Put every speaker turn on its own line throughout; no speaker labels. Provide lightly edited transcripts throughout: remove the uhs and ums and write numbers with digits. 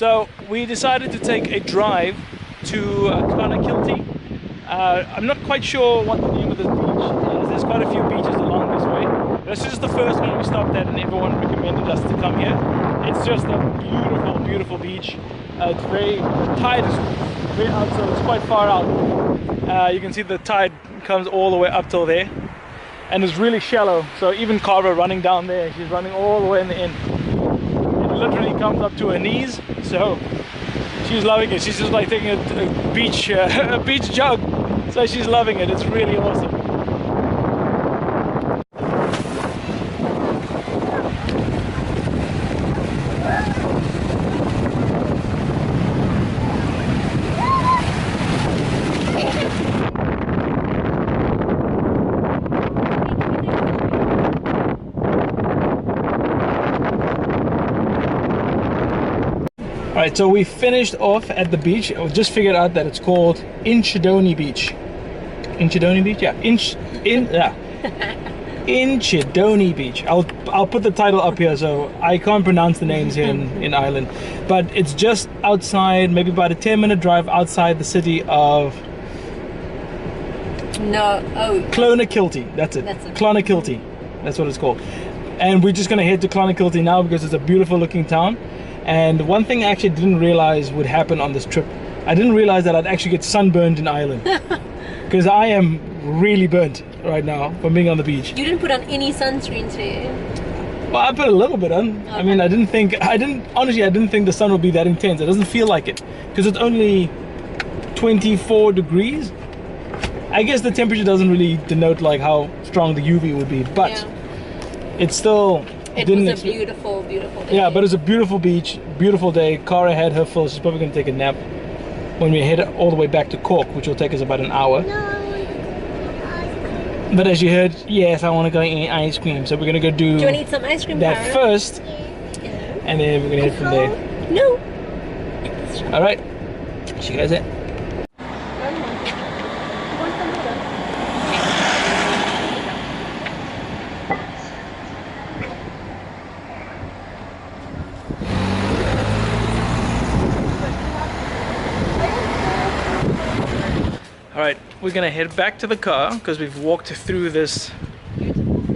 So we decided to take a drive to Clonakilty. I'm not quite sure what the name of this beach is. There's quite a few beaches along this way. This is the first one we stopped at, and everyone recommended us to come here. It's just a beautiful, beautiful beach. It's the tide is way out, so it's quite far out. You can see the tide comes all the way up till there, and it's really shallow. So even Carver running down there, she's running all the way in the end. It literally comes up to her knees, so she's loving it. She's just like taking a beach jog, so she's loving it. It's really awesome. Alright, so we finished off at the beach. I just figured out that it's called Inchydoney Beach. Inchydoney Beach? Yeah. Inchydoney Beach. I'll put the title up here, so I can't pronounce the names here in Ireland. But it's just outside, maybe about a 10-minute drive outside the city of Clonakilty. That's it. Clonakilty. That's what it's called. And we're just gonna head to Clonakilty now because it's a beautiful looking town. And one thing I actually didn't realize would happen on this trip, I didn't realize that I'd actually get sunburned in Ireland. Because I am really burnt right now from being on the beach.
You didn't put on any sunscreen today?
Well, I put a little bit on. Okay. I mean, honestly, I didn't think the sun would be that intense. It doesn't feel like it. Because it's only 24 degrees. I guess the temperature doesn't really denote like how strong the UV would be. But it's still...
It was a beautiful, beautiful day.
Yeah, but it's a beautiful beach, beautiful day. Cara had her full. She's probably going to take a nap when we head all the way back to Cork, which will take us about an hour. But as you heard, yes, I want to go eat ice cream. So we're going to go do
you want to eat some ice cream
that first, and then we're going to head from there.
No.
All right. See you guys there. Alright, we're gonna head back to the car because we've walked through this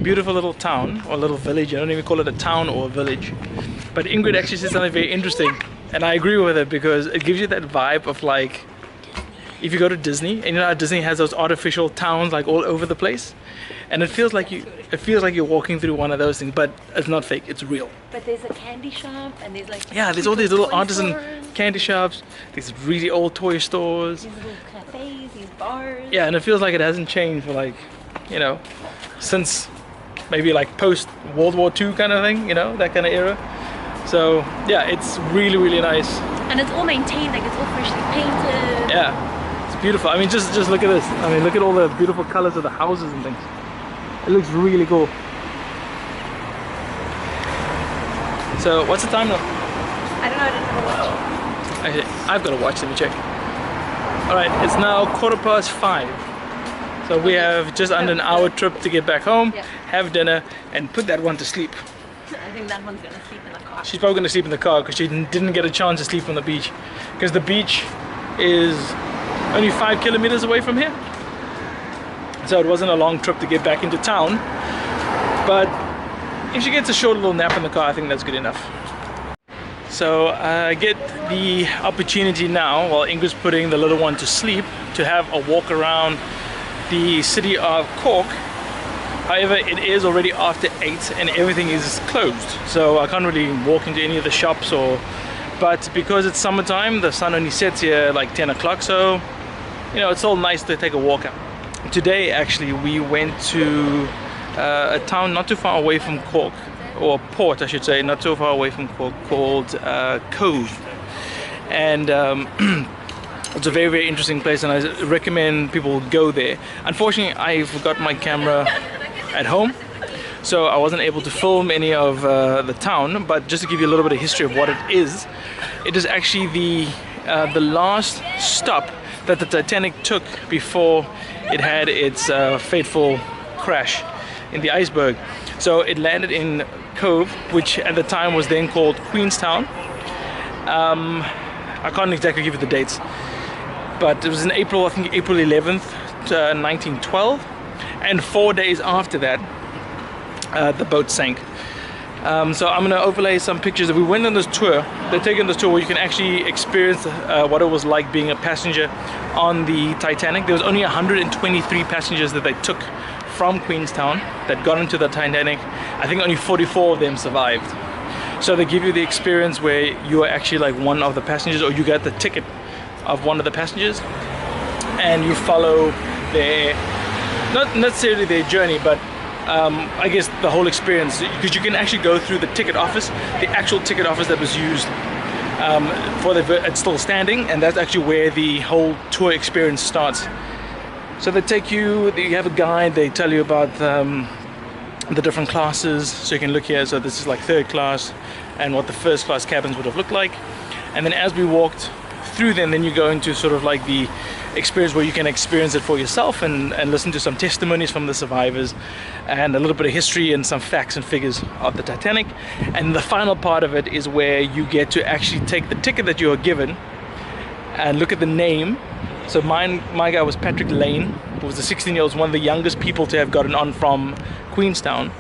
beautiful little town or little village. I don't even call it a town or a village. But Ingrid actually said something very interesting, and I agree with it because it gives you that vibe of like if you go to Disney, and you know how Disney has those artificial towns like all over the place, and it feels like you're walking through one of those things, but it's not fake, it's real.
But there's a candy shop, and there's like
there's all these little artisan candy shops, these really old toy stores,
these little cafes, these bars.
Yeah, and it feels like it hasn't changed for like, you know, since maybe like post World War II kind of thing, you know, that kind of era. So yeah, it's really, really nice. And
it's all maintained, like it's all freshly painted.
Yeah, it's beautiful. I mean, just look at this. I mean, look at all the beautiful colors of the houses and things. It looks really cool. So what's the time now?
I don't know, I didn't have a watch.
Actually, I've got a watch, let me check. Alright, it's now 5:15. So we have just under an hour trip to get back home, have dinner, and put that one to sleep.
I think that one's gonna sleep in the car.
She's probably gonna sleep in the car because she didn't get a chance to sleep on the beach. Because the beach is only 5 kilometers away from here. So it wasn't a long trip to get back into town. But if she gets a short little nap in the car, I think that's good enough. So I get the opportunity now, while Ingrid's putting the little one to sleep, to have a walk around the city of Cork. However, it is already after 8 and everything is closed. So I can't really walk into any of the shops but because it's summertime, the sun only sets here like 10 o'clock. So, you know, it's all nice to take a walk out. Today, actually, we went to a town not too far away from Cork, or port I should say, not too far away from Cork, called Cove. And it's a very, very interesting place, and I recommend people go there. Unfortunately, I forgot my camera at home, so I wasn't able to film any of the town. But just to give you a little bit of history of what it is actually the last stop that the Titanic took before it had its fateful crash in the iceberg. So it landed in Cove, which at the time was then called Queenstown, I can't exactly give you the dates, but it was in April, I think April 11th, 1912, and 4 days after that, the boat sank. So I'm going to overlay some pictures. We went on this tour. They're taking this tour where you can actually experience what it was like being a passenger on the Titanic. There was only 123 passengers that they took from Queenstown that got into the Titanic. I think only 44 of them survived. So they give you the experience where you are actually like one of the passengers, or you get the ticket of one of the passengers, and you follow their, not necessarily their journey, but I guess the whole experience, because you can actually go through the ticket office, the actual ticket office that was used it's still standing, and that's actually where the whole tour experience starts. So they take you, you have a guide, they tell you about the different classes, so you can look here. So this is like third class and what the first class cabins would have looked like. And then as we walked through them, then you go into sort of like the experience where you can experience it for yourself and listen to some testimonies from the survivors and a little bit of history and some facts and figures of the Titanic. And the final part of it is where you get to actually take the ticket that you are given and look at the name. So my guy was Patrick Lane, who was a 16-year-old, one of the youngest people to have gotten on from Queenstown,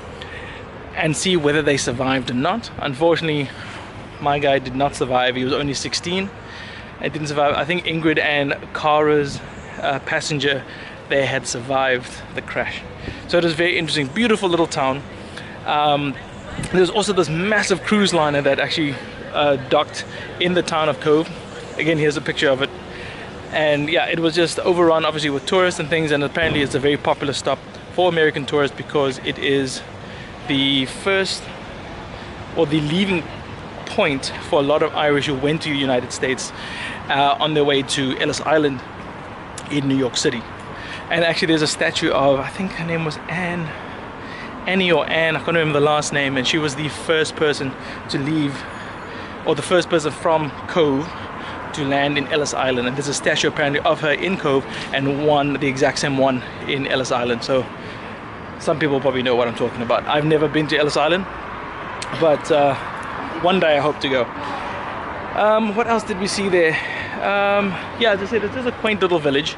and see whether they survived or not. Unfortunately, my guy did not survive. He was only 16. It didn't survive. I think Ingrid and Kara's passenger, they had survived the crash. So it was very interesting, beautiful little town. There's also this massive cruise liner that actually docked in the town of Cove. Again, here's a picture of it. And yeah, it was just overrun obviously with tourists and things, and apparently it's a very popular stop for American tourists because it is the first, or the leaving point for a lot of Irish who went to the United States on their way to Ellis Island in New York City. And actually there's a statue of, I think her name was Annie or Anne, I can't remember the last name, and she was the first person to leave, or the first person from Cove to land in Ellis Island. And there's a statue apparently of her in Cove and one, the exact same one, in Ellis Island. So some people probably know what I'm talking about. I've never been to Ellis Island, but one day I hope to go. What else did we see there? Yeah, as I said, it's just a quaint little village.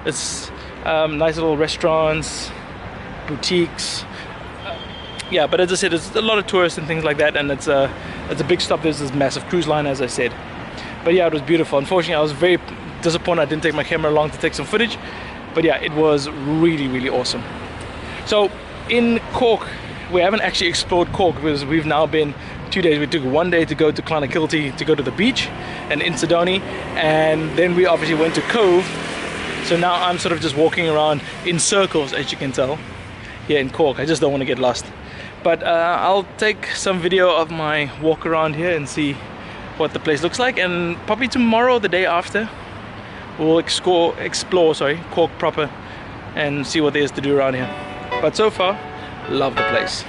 It's nice little restaurants, boutiques. Yeah, but as I said, it's a lot of tourists and things like that, and it's a big stop. There's this massive cruise line, as I said. But yeah, it was beautiful. Unfortunately, I was very disappointed I didn't take my camera along to take some footage. But yeah, it was really, really awesome. So in Cork, we haven't actually explored Cork because we've now been 2 days. We took 1 day to go to Clonakilty to go to the beach and Inchydoney, and then we obviously went to Cove. So now I'm sort of just walking around in circles, as you can tell, here in Cork. I just don't want to get lost. But I'll take some video of my walk around here and see what the place looks like, and probably tomorrow, the day after, we'll explore Cork proper and see what there is to do around here. But so far, love the place.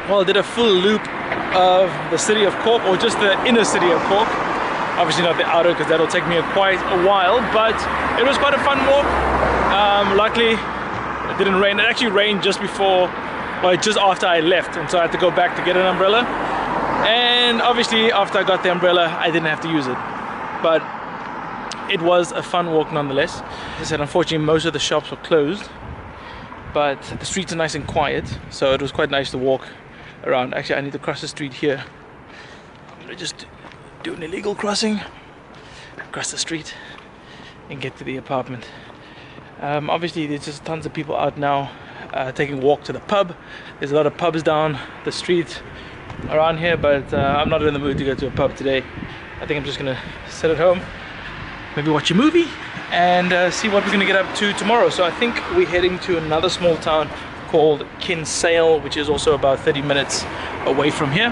Well, I did a full loop of the city of Cork, or just the inner city of Cork. Obviously not the outer, because that'll take me quite a while, but it was quite a fun walk. Luckily it didn't rain. It actually rained just before or just after I left, and so I had to go back to get an umbrella. And obviously after I got the umbrella I didn't have to use it, but it was a fun walk nonetheless. As I said, unfortunately most of the shops were closed, but the streets are nice and quiet, so it was quite nice to walk around. Actually, I need to cross the street here. I'm gonna just do an illegal crossing, across the street and get to the apartment. Obviously there's just tons of people out now taking a walk to the pub. There's a lot of pubs down the street around here, but I'm not in the mood to go to a pub today. I think I'm just gonna sit at home, maybe watch a movie, and see what we're gonna get up to tomorrow. So I think we're heading to another small town called Kinsale, which is also about 30 minutes away from here.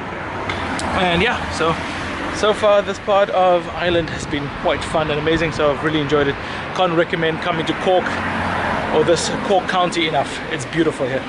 And yeah, so far this part of Ireland has been quite fun and amazing, so I've really enjoyed it. Can't recommend coming to Cork or this Cork County enough. It's beautiful here.